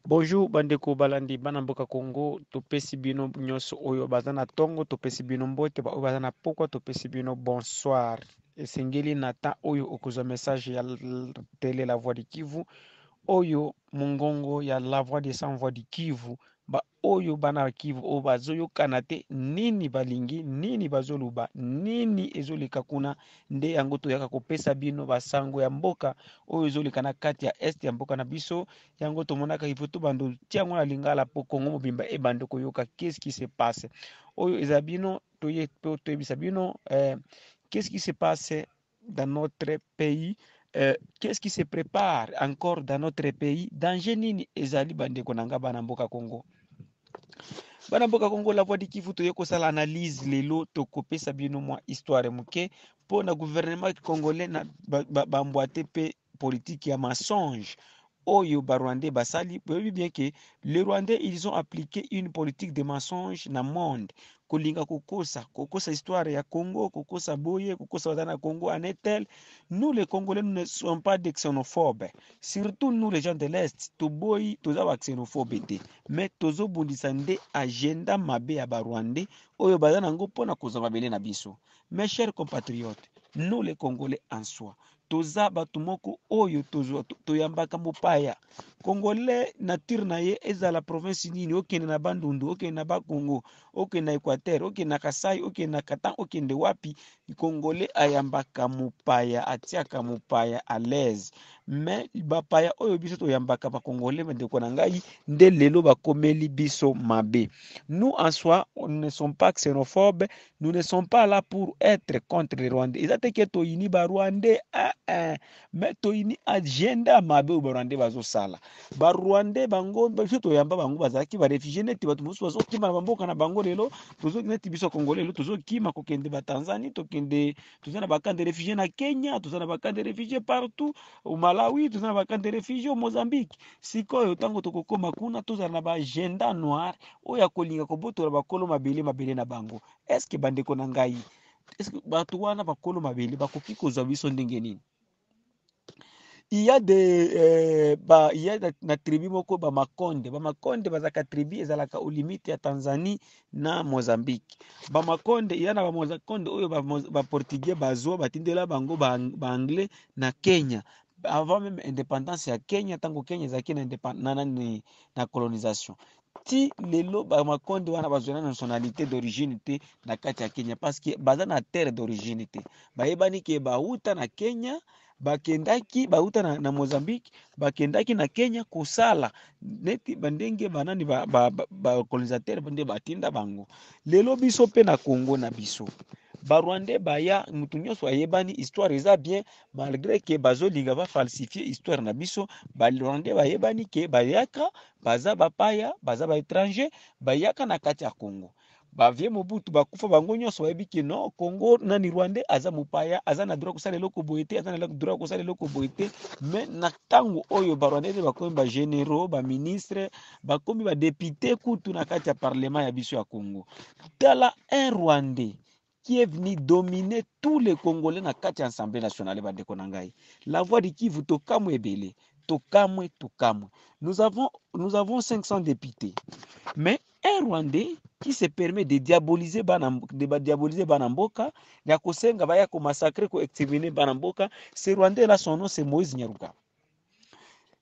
Bonjour bandeko balandi bana mboka Congo topesi bino nyonso oyo baza na tongo topesi bino mbote oyo baza na pokwa topesi bino bonsoir esengeli na temps oyo okozwa message ya tele la voix du Kivu oyo mongongo ya la voix de sans voix du Kivu ba oyo bana ya Kivu oyo bazoyokana te nini balingi nini bazoluba nini ezoleka kuna nde yango toyaka kopesa bino basango ya mboka oyo ezoleka na kati ya este ya mboka na biso yango tomonaka ifo to bando tia yango na lingala po Kongo mobimba ebande koyoka qu'est-ce qui se passe oyo eza bino toyebisa bino qu'est-ce qui se passe dans notre pays. Qu'est-ce qui se prépare encore dans notre pays? Danger nini ezali bandeko nanga bana mboka Congo. Bana mboka Congo la voix du Kivu toye kosala analyse lelo tokopesa bino mwa histoire muke po na gouvernement congolais na bambwate pe politique ya mensonge. Oyo Rwandais basali, vous voyez bien que les Rwandais ils ont appliqué une politique de mensonge na monde. Kolinga kokosa histoire ya Congo, kokosa boye, kokosa wadana Congo en est tel. Nous les Congolais nous ne sommes pas des xénophobes. Surtout nous les gens de l'Est, to boy, toza wa xénophobe te. Mais tozo bundisa nde agenda mabe ya Rwandais oyo bazana ngo pona kozanga bele na biso. Mes chers compatriotes, nous les Congolais en soi, toza batu moko oyo toyambaka mopaya Congolais nature na ye ezala province nini okende na Bandundu okende na Bakongo okende na Equateur okende na Kasai okende na Katan okende wapi Congolais ayambaka mopaya atiaka mopaya à l'aise mais bapaya oyo biso toyambaka ba Congolais ndeko na ngai nde lelo bakomeli biso mabe. Nous en soi on ne sommes pas xénophobes, nous ne sommes pas là pour être contre les Rwandais. Ezate ke toyini ba Rwandais mais toyini agenda mabe o Rwandais bazosala. Ba Rwandais bango biso toyamba bango bazalaki ba réfugiés neti bato mosusu bazokima na bamboka na bango lelo tozoki neti biso Congolais lelo tozokima kokende ba Tanzanie tokende toza na bakande de réfugiés na Kenya toza na bakande de réfugiés partout au Malawi toza na bakande de réfugiés au Mozambique. Sikoyo tango tokokoma kuna tozala na ba agenda noir oyo ya kolinga kobotola bakolo mabele na bango. Est-ce que bandeko na ngai est-ce que bato wana bakolo mabele bakoki kozwa biso ndenge nini? Il y a des il y a na tribu moko ba Makonde bazaka tribu ezalaka au limite ya Tanzanie na Mozambique. Ba Makonde il y a na ba Makonde oyo ba Portugais bazwa batindela bango ba anglais na Kenya. Avant même indépendance ya Kenya tango Kenya ezaki na indépendance na colonisation. Ti lelo ba Makonde wana bazwa na nationalité d'origine te na kati ya Kenya parce que baza na terre d'origine te. Bayebani ke bauta na Kenya bakendaki bauta na Mozambique bakendaki na Kenya kosala neti bandenge banani ba colonisateur bande batinda bango. Lelo biso pe na Congo na biso ba Rwandais baya mutu nyonso ayebani histoire eza bien malgré que bazolinga ba falsifier histoire na biso. Ba Rwandais bayebani ke bayaka baza bapaya baza ba étranger bayaka na kati ya Congo. Bavie Mobutu bakufa bango nyonso bayebi ke non Congo nani Rwandais aza mopaya aza na droit kosala eloko boye te aza na droit kosala eloko boye te mais na ntango oyo ba Rwandais bakomi ba généraux ba ministre bakomi ba député kutu na kati ya parlement ya biso ya Congo. Tala un Rwandais qui est venu dominer tous les Congolais na kati ya Assemblée nationale bandeko na ngai. La voix du Kivu tokamwe ebele tokamwe. Nous avons 500 députés. Mais un Rwandais qui se permet de diaboliser Banamboka, ya kosenga baya ko massacrer ko exterminer Banamboka, ce Rwandais là son nom c'est Moïse Nyaruka.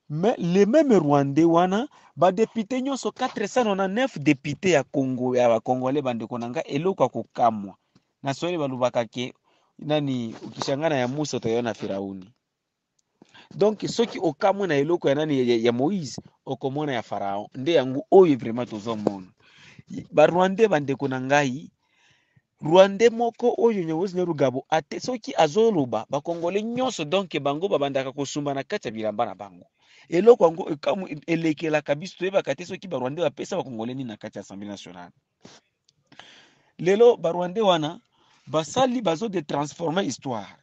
Mais les mêmes Rwandais wana ba député nyonso 499 députés ya Congo ya Congolais bandeko nanga eloko kokamwa. Na swali balubaka ke nani ukishangana ya Musa utaiona Firauni. Donc soki okamwe na eloko ya nani ya Moïse okomona ya Farao nde yango oyo vraiment tozomona. Ba Rwandais bandeko na ngai Rwandais moko oyo nyobozi ne rugabo ate soki azoloba ba Congolais nyonso donc bango babandaka kosumba na kati ya bilamba na bango. Eloko yango ekamu elekela kabiso toyebaka te soki ba Rwandais bapesa ba Congolais ni na kati ya Assemblée nationale. Lelo ba Rwandais wana basali bazo de transformer histoire.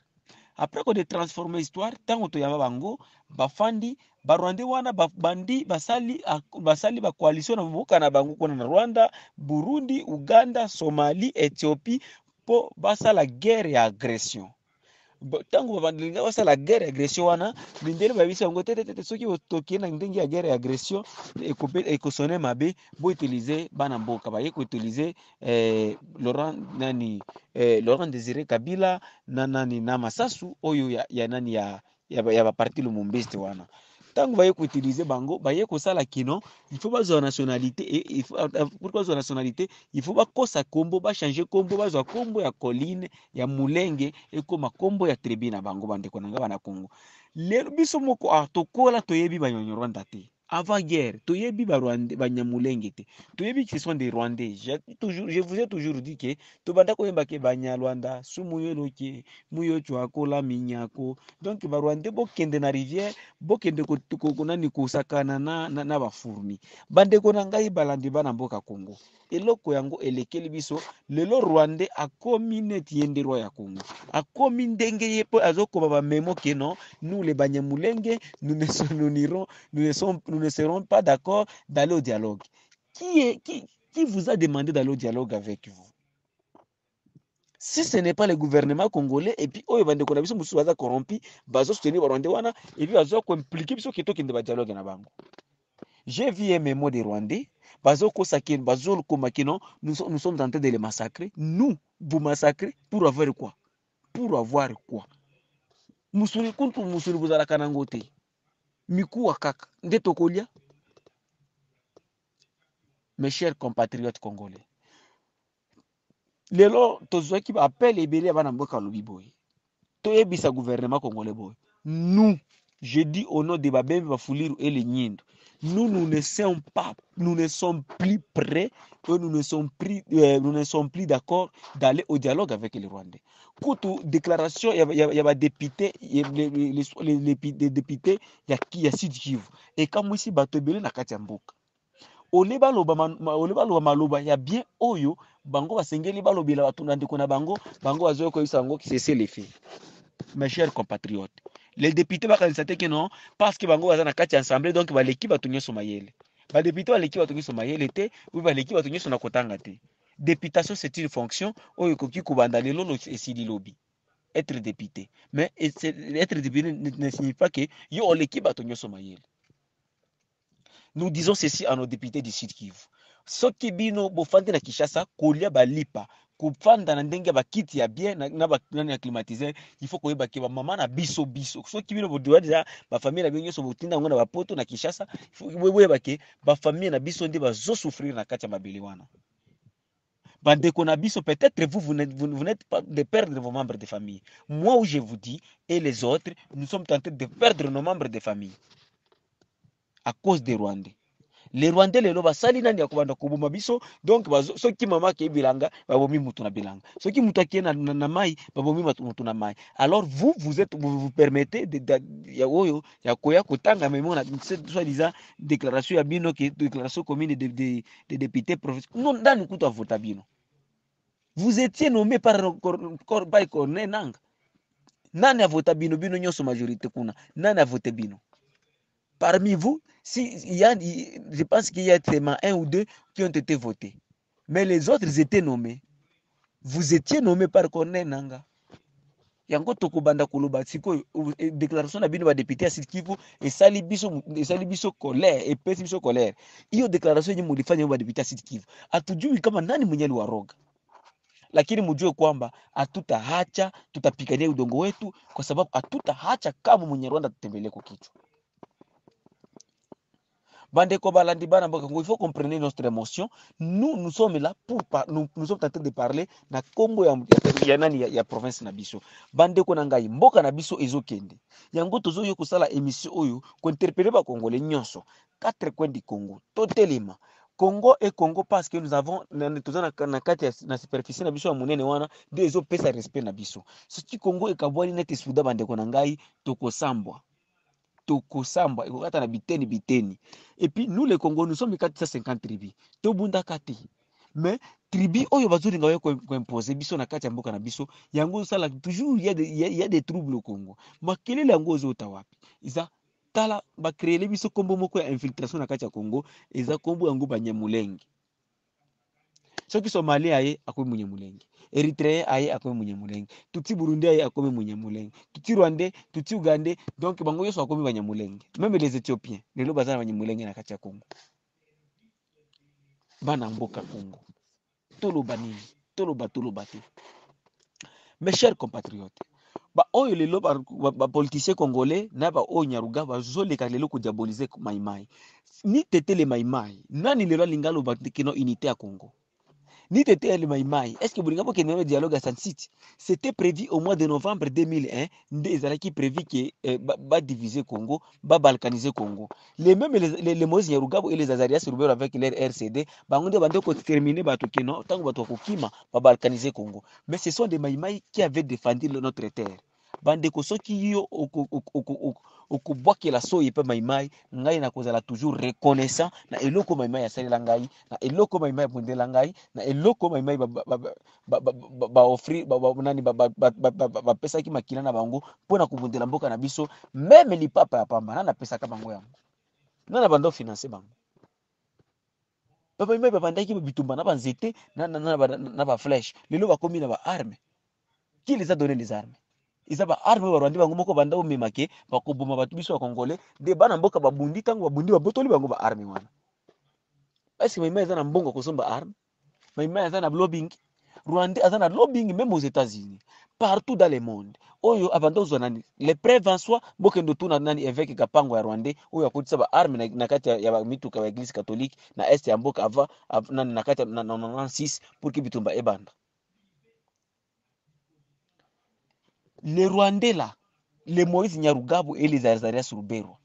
Après qu'on de transformer l'histoire, tant que yaba bango, bafandi, ba Rwandais wana bandi basali ba coalition na mboka na bango kuna na Rwanda, Burundi, Uganda, Somalie, Ethiopie po basala guerre ya agression. tangu balinga basala guerre agression wana mindele babisa yango te soki tokiye na ndenge ya guerre agression ekosone mabe bo utiliser bana mboka baye ko utiliser Laurent Désiré Kabila na nani na Masasu oyo ya nani ya ba parti Lumumbiste wana tangu baye ko utiliser bango baye kosala kino il faut bazwa nationalité et pour bazwa nationalité il faut bakosa kombo ba changer kombo bazwa kombo ya Colline ya Mulenge ekoma kombo ya tribu na bango bandeko nanga bana Congo lelo biso moko tokola toyebi banyonyo Rwanda te avant guerre toyebi ba Rwanda banyamulenge te toyebi que ce sont des Rwandais je vous ai toujours dit que to banda koyemba ke banyarwanda sumuyelo ke muyo chwakola minyako donc ba Rwandais bokende na rivière bokende ko nani kosakana na bafurmi bandeko na ngai balandi bana mboka Congo eloko yango elekeli biso lelo Rwandais akomi neti yende roi ya Congo akomi ndenge ye po azokoma ba memo ke non nous les Banyamulenge nous ne serons pas d'accord d'aller au dialogue qui vous a demandé d'aller au dialogue avec vous si ce n'est pas le gouvernement congolais et puis oyo bandeko na biso mususu baza corrompi bazo soutenir Rwandais wana et puis bazo ko impliquer biso ke tokende ba dialogue na bango. J'ai vu un mémo des Rwandais bazo ko sakeno bazo ko makino nous sommes en train de les massacrer. Nous vous massacrer pour avoir quoi? Pour avoir quoi? Musuli kuntu musuli buzala kanango te. Mikuwa kaka nde tokolia. Mes chers compatriotes congolais. Lelo tozwaki ba appel ebele bana mboka lobi boy. Toyebisa gouvernement congolais boy. Nous, je dis au nom de Babembe Bafuliru et les Nyindo, nous ne sommes pas, nous ne sommes plus prêts, nous ne sommes plus d'accord d'aller au dialogue avec les Rwandais. Kutu déclaration, il y a des députés, les députés, il y a Sud Kivu. Et comme ici, Batobele na kati ya mboka. Oleba loba maloba ya bien oyo bango basengeli balobela batunda ndeko na bango bazoyo ko isango qui cesse les faits. Mes chers compatriotes, les députés bakanisate que non parce que bango baza na kati assemblée donc baleki batu nyoso mayele. Ba députés baleki batu nyoso mayele te ou baleki batu nyoso na kotanga te. Députation c'est une fonction oyo koki kubanda lelo no esili lobi. Être député. Mais être député ne signifie pas que yo oleki batu nyoso mayele. Nous disons ceci à nos députés du Sud Kivu. Soki bino bofandi na Kinshasa kolia balipa kufanda na ndenge bakiti ya bien na bakina climatiser il faut koyeba ke ba mama na biso soki bino bodwa déjà ba famille na binyo so botinda ngona ba poto na Kinshasa boyeba ke ba famille na biso ndi bazo souffrir na kati ya mabeli wana bandeko na biso peut-être vous n'êtes pas de perdre vos membres de famille moi où je vous dis et les autres nous sommes tentés de perdre nos membres de famille à cause des Rwandais. Les Rwandais lelo basali nani akubanda kubuma biso donc soki mama ke bilanga babomi mutu na bilanga soki mutu akie na mai babomi mutu na mai alors vous permettez ya oyo ya koya kotanga memo na soi-disant déclaration ya bino ke déclaration commune de députés provinciaux non ndani kutu avota bino vous étiez nommé par Corneille Nangaa nani avota bino nyoso majorité kuna nani avote bino. Parmi vous, je pense qu'il y a seulement un ou deux qui ont été votés. Mais les autres étaient nommés. Vous étiez nommé par Corneille Nangaa. Yango tokobanda koloba siko déclaration na bino ba député ya Sud Kivu esali biso colère et pesi biso colère. Hiyo déclaration yenye mulifanya ba député ya Sud Kivu. Hatujui kama nani mwenye aliwaroga. Lakini mjue kwamba hatutaacha tutapigania udongo wetu kwa sababu hatutaacha kama mwenye Rwanda tutembelee kwa kichwa. Bandeko balandi bana mboka, il faut comprendre notre émotion. Nous sommes là pour nous sommes en train de parler na kombo ya nani ya province na biso. Bandeko na ngai mboka na biso ezokende. Yango tozo yo kosala émission oyo ko interpeller ba congolais nyonso. 4 coins du Congo. Totelema. Congo et Congo parce que nous avons na kati na superficie na biso ya munene wana de ezo pesa respect na biso. Soki Congo e kabwani neti suda bandeko na ngai tokosambwa. Tokosamba ekokata na biteni et puis nous les Congolais nous sommes 450 tribus tobunda kati mais tribu oyo bazolinga yo ko imposer biso na kati ya mboka na biso yango sala toujours il y a des troubles au Congo makelele yango ozota wapi iza tala ba créer biso kombo moko ya infiltration na kati ya Congo eza kombo yango Banyamulenge soki Somalia aye akomi Munyamulenge, Eritrea aye akomi Munyamulenge, tuti Burundi aye akomi Munyamulenge, tuti Rwandais, tuti Ugandais, donc bango yoso akomi Banyamulenge. Même les Éthiopiens lelo bazana Banyamulenge na kati ya Congo. Bana mboka Congo toloba nini toloba te. Mes chers compatriotes, ba oyo lelo ba politiciens congolais na ba oyo nyaruga bazoleka lelo ko diaboliser Maïmaï. Ni tete le Maïmaï, nani lelo lingalo ba kino unité à Congo. Ni tete le Maïmaï, est-ce que Bolinga pour le dialogue à San City? C'était prévu au mois de novembre 2001, qui prévu que ba diviser Congo, ba balkaniser Congo. Les mêmes les Moïse Nyarugabo et les Azarias Rubero avec leur RCD, bangonde bande ko terminer ba to kino, tango ba to ko kima ba balkaniser Congo. Mais ce sont des Maïmaï qui avaient défendu notre terre. Bande ko soki yo okubwakela so yepe Maïmaï, ngai na kozala toujours reconnaissant na eloko Maïmaï asalela ngai, na eloko Maïmaï bondela ngai, na eloko Maïmaï ba offrir nani ba pesa ki makila na bango pona kubondela mboka na biso, même li papa ya pamba na pesa ka bango yango. Na bando financer bango. Papa Maïmaï babandaki bitumba na banzete na ba flèche. Lelo bakomi na ba armes. Qui les a donné les armes? Ils ont armes ba Rwanda bango moko banda o memake bakoboma batu biso ya Congolais de bana mboka babundi tango babundi babotoli bango ba armes wana. Est-ce que Maïmaï azana mbongo kosomba armes? Maïmaï azana lobbying. Rwanda azana lobbying même aux États-Unis, partout dans le monde. Oyo abanda uzwa nani? Les preuves en soi mboke ndo tuna nani évêque Kapango ya Rwanda oyo akutisa ba armes na kati ya mituka ya Église catholique na est ya mboka ava nani na kati na 96 pour que bitumba ebanda. Les Rwandais là, les Moïse Nyarugabo et les Azarias Rubero,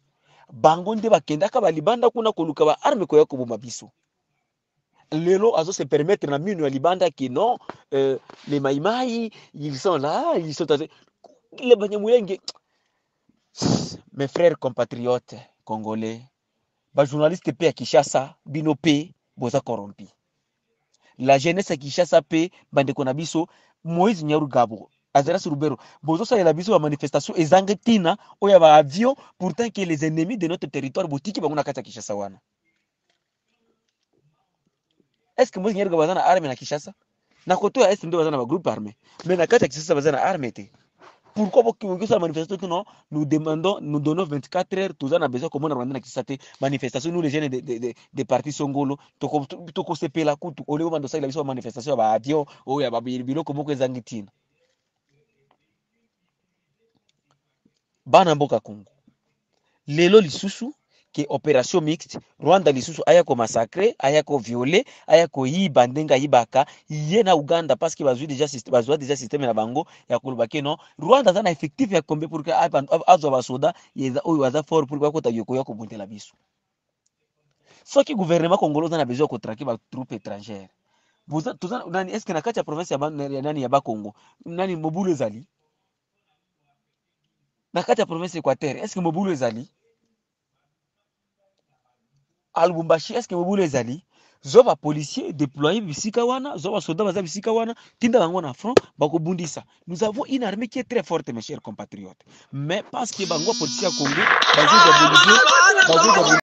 bango nde bakendaka balibanda kuna koluka ba arme koya koboma biso. Lelo azo se permettre na minu ya libanda ki non, les Maïmaï, ils sont là, ils sont les Banyamulenge. Mes frères compatriotes congolais, ba journaliste pe à Kinshasa, bino pe boza corrompi. La jeunesse à Kinshasa pe bande konabiso Moïse Nyarugabo. Azarias Rubero, bozo sa la biso wa manifestation ezangetina oya ba avion pourtant que les ennemis de notre territoire botiki bango na kata Kinshasa wana. Est-ce que Moïse Nyarugabo bazana arme na Kinshasa? Na koto ya est ndo bazana ba groupe armé. Mais na kata Kinshasa bazana armé te. Pourquoi beaucoup ça manifestation que non nous demandons nous donnons 24 heures tous en besoin comment on rendre na Kinshasa manifestation nous les jeunes de parti Songolo to se pela kutu ole bando sa la biso manifestation ba avion oya ba biloko moko ezangetina. Bana mboka Congo lelo lisusu ke opération mixte Rwanda lisusu aya ko massacrer aya ko violer aya ko yiba ndenga yibaka ye na Uganda parce que bazui déjà système na bango ya koloba ke non Rwanda za na effectif ya combien pour que azo ba soda yeza oyo waza fort pour ko ta yoko yako bontela biso soki gouvernement congolais za na besoin ko traquer ba troupes étrangères boza tozana nani est-ce que na kati ya province ya nani ya ba Congo nani Mobulu ezali na kati ya province Équateur est-ce que Mobulu ezali à Lubumbashi est-ce que Mobulu ezali zoba policier déployé bisika wana zoba soda baza bisika wana tinda bango na front bako bundisa. Nous avons une armée qui est très forte mes chers compatriotes mais parce que bango politique ya Congo bazo diaboliser